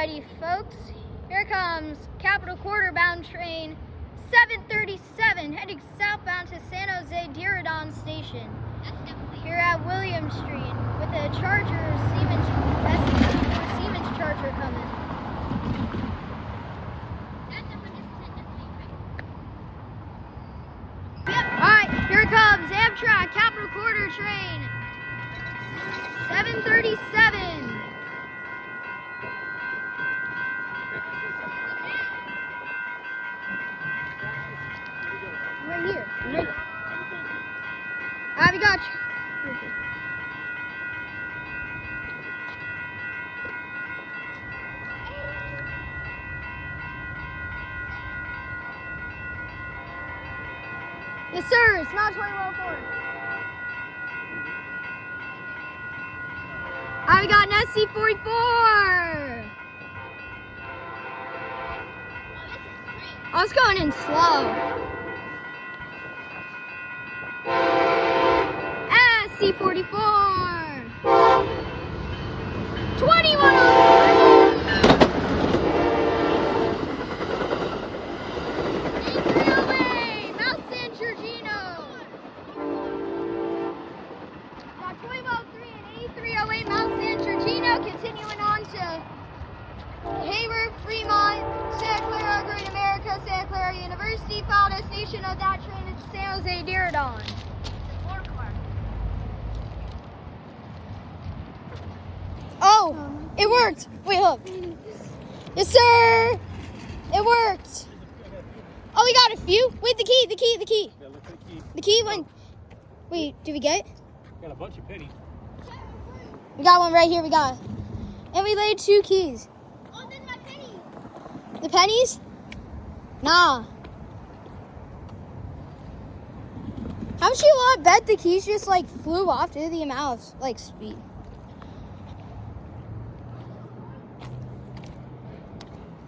Alrighty, folks, here comes Capital Quarter bound train 737 heading southbound to San Jose Diridon Station. Here at William Street with a Charger Siemens Charger coming. Alright, here comes Amtrak Capital Quarter train 737. Right here. Right. We got you. Yes, sir. It's not 2104. We got an SC-44. I was going in slow. SC-44. 2104. A308, Mount San Giorgino. Got 1203 and A308 Mount San Giorgino, continuing on to Hayward, Fremont, Santa Clara, Great America, Santa Clara University. Final destination of that train is San Jose Diridon. Oh, it worked. Wait, look. Yes, sir. It worked. Oh, we got a few. Wait, the key. Yeah, look at the key. The key went. Wait, did we get it? Got a bunch of pennies. We got one right here. We got it. And we laid 2 keys. Oh, then my penny. The pennies? Nah. How much you want to bet the keys just like flew off due to the amount of like speed?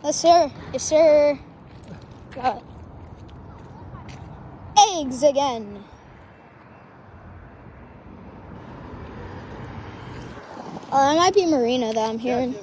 Yes, sir. Yes, sir. Got eggs again. That might be Marina that I'm hearing.